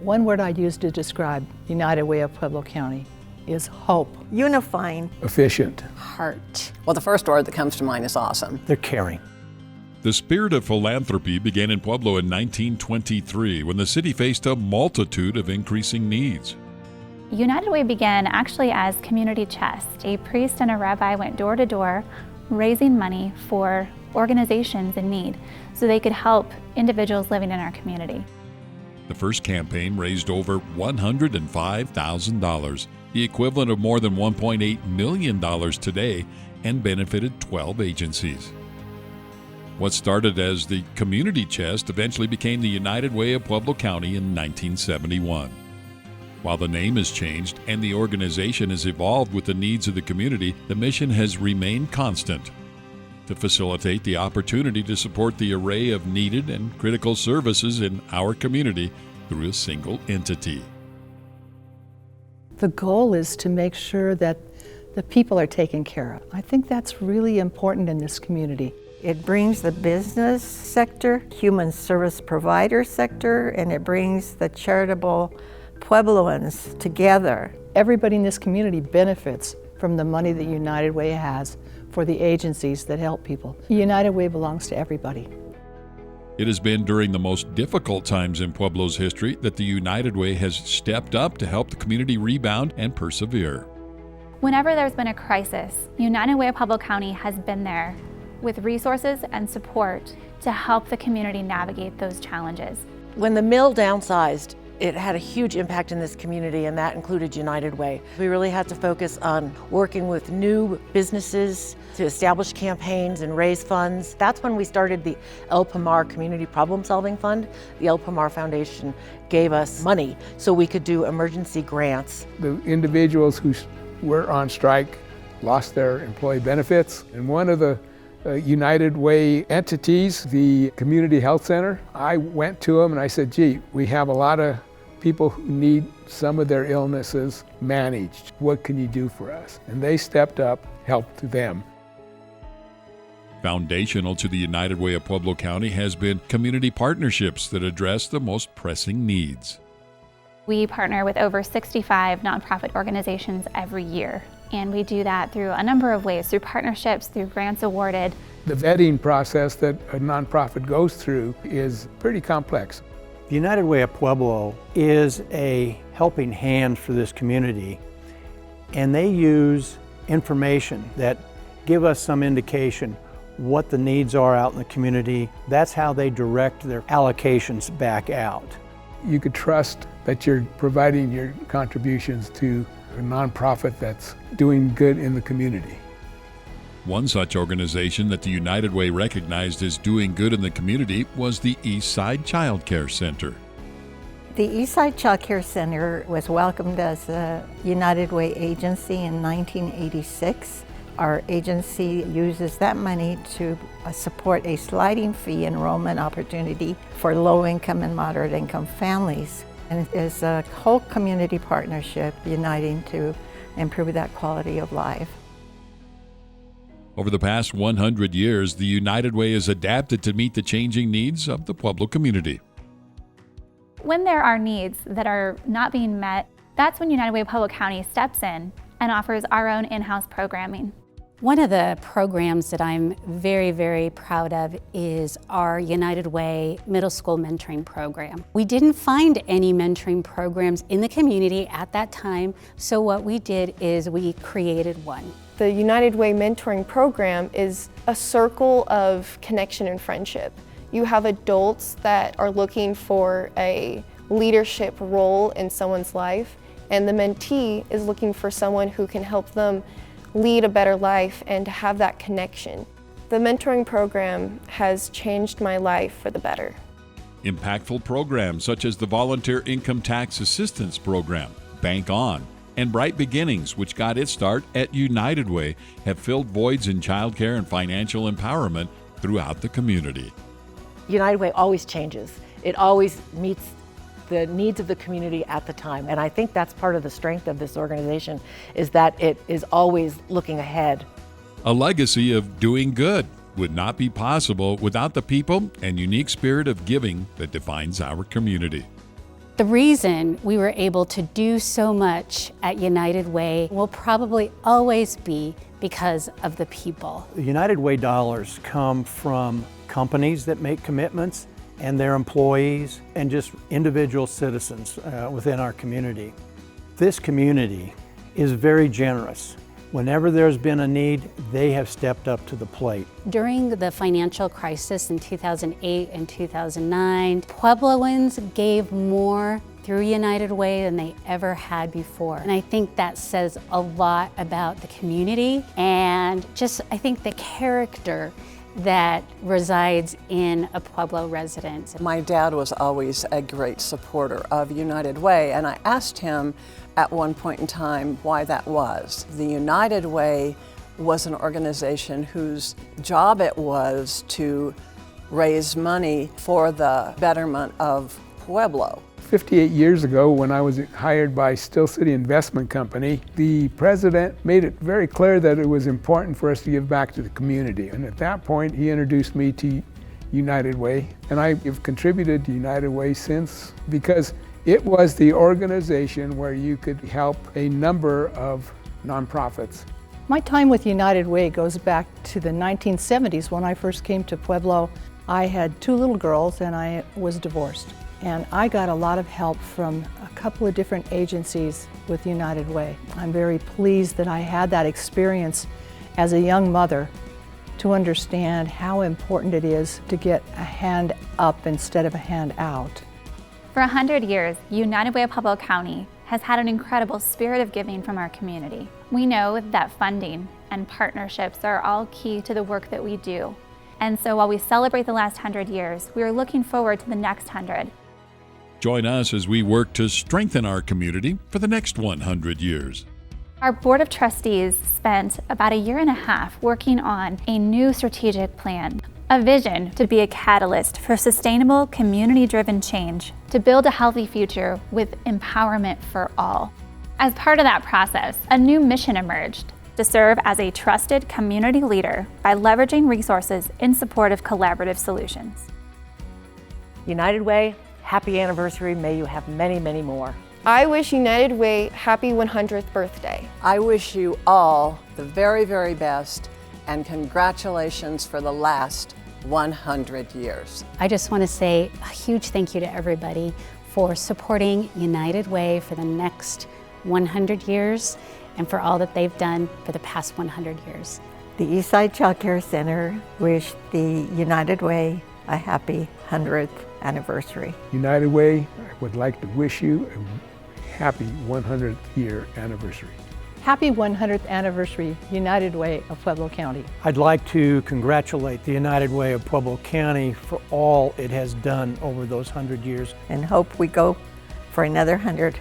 One word I'd use to describe United Way of Pueblo County is hope. Unifying. Efficient. Heart. Well, the first word that comes to mind is awesome. They're caring. The spirit of philanthropy began in Pueblo in 1923 when the city faced a multitude of increasing needs. United Way began actually as community chest. A priest and a rabbi went door to door raising money for organizations in need so they could help individuals living in our community. The first campaign raised over $105,000, the equivalent of more than $1.8 million today, and benefited 12 agencies. What started as the Community Chest eventually became the United Way of Pueblo County in 1971. While the name has changed and the organization has evolved with the needs of the community, the mission has remained constant: to facilitate the opportunity to support the array of needed and critical services in our community through a single entity. The goal is to make sure that the people are taken care of. I think that's really important in this community. It brings the business sector, human service provider sector, and it brings the charitable Puebloans together. Everybody in this community benefits from the money that United Way has for the agencies that help people. United Way belongs to everybody. It has been during the most difficult times in Pueblo's history that the United Way has stepped up to help the community rebound and persevere. Whenever there's been a crisis, United Way of Pueblo County has been there with resources and support to help the community navigate those challenges. When the mill downsized, it had a huge impact in this community, and that included United Way. We really had to focus on working with new businesses to establish campaigns and raise funds. That's when we started the El Pomar Community Problem Solving Fund. The El Pomar Foundation gave us money so we could do emergency grants. The individuals who were on strike lost their employee benefits, and one of the United Way entities, the Community Health Center, I went to them and I said, gee, we have a lot of people who need some of their illnesses managed. What can you do for us? And they stepped up, helped them. Foundational to the United Way of Pueblo County has been community partnerships that address the most pressing needs. We partner with over 65 nonprofit organizations every year, and we do that through a number of ways, through partnerships, through grants awarded. The vetting process that a nonprofit goes through is pretty complex. The United Way of Pueblo is a helping hand for this community, and they use information that give us some indication what the needs are out in the community. That's how they direct their allocations back out. You could trust that you're providing your contributions to a nonprofit that's doing good in the community. One such organization that the United Way recognized as doing good in the community was the Eastside Child Care Center. The Eastside Child Care Center was welcomed as a United Way agency in 1986. Our agency uses that money to support a sliding fee enrollment opportunity for low-income and moderate-income families. And it is a whole community partnership uniting to improve that quality of life. Over the past 100 years, the United Way has adapted to meet the changing needs of the Pueblo community. When there are needs that are not being met, that's when United Way of Pueblo County steps in and offers our own in-house programming. One of the programs that I'm very, very proud of is our United Way Middle School Mentoring Program. We didn't find any mentoring programs in the community at that time, so what we did is we created one. The United Way Mentoring Program is a circle of connection and friendship. You have adults that are looking for a leadership role in someone's life, and the mentee is looking for someone who can help them lead a better life and to have that connection. The mentoring program has changed my life for the better. Impactful programs such as the Volunteer Income Tax Assistance Program, Bank On, and Bright Beginnings, which got its start at United Way, have filled voids in childcare and financial empowerment throughout the community. United Way always changes. It always meets the needs of the community at the time. And I think that's part of the strength of this organization, is that it is always looking ahead. A legacy of doing good would not be possible without the people and unique spirit of giving that defines our community. The reason we were able to do so much at United Way will probably always be because of the people. The United Way dollars come from companies that make commitments and their employees and just individual citizens within our community. This community is very generous. Whenever there's been a need, they have stepped up to the plate. During the financial crisis in 2008 and 2009, Puebloans gave more through United Way than they ever had before. And I think that says a lot about the community and just, I think, the character that resides in a Pueblo resident. My dad was always a great supporter of United Way, and I asked him at one point in time why that was. The United Way was an organization whose job it was to raise money for the betterment of Pueblo. 58 years ago, when I was hired by Still City Investment Company, the president made it very clear that it was important for us to give back to the community. And at that point, he introduced me to United Way. And I have contributed to United Way since, because it was the organization where you could help a number of nonprofits. My time with United Way goes back to the 1970s when I first came to Pueblo. I had 2 little girls and I was divorced. And I got a lot of help from a couple of different agencies with United Way. I'm very pleased that I had that experience as a young mother to understand how important it is to get a hand up instead of a hand out. For 100 years, United Way of Pueblo County has had an incredible spirit of giving from our community. We know that funding and partnerships are all key to the work that we do. And so while we celebrate the last 100 years, we are looking forward to the next 100. Join us as we work to strengthen our community for the next 100 years. Our Board of Trustees spent about a year and a half working on a new strategic plan, a vision to be a catalyst for sustainable, community-driven change, to build a healthy future with empowerment for all. As part of that process, a new mission emerged: to serve as a trusted community leader by leveraging resources in support of collaborative solutions. United Way, happy anniversary. May you have many, many more. I wish United Way happy 100th birthday. I wish you all the very, very best, and congratulations for the last 100 years. I just want to say a huge thank you to everybody for supporting United Way for the next 100 years and for all that they've done for the past 100 years. The Eastside Child Care Center wish the United Way a happy 100th anniversary. United Way, I would like to wish you a happy 100th year anniversary. Happy 100th anniversary, United Way of Pueblo County. I'd like to congratulate the United Way of Pueblo County for all it has done over those 100 years. And hope we go for another 100.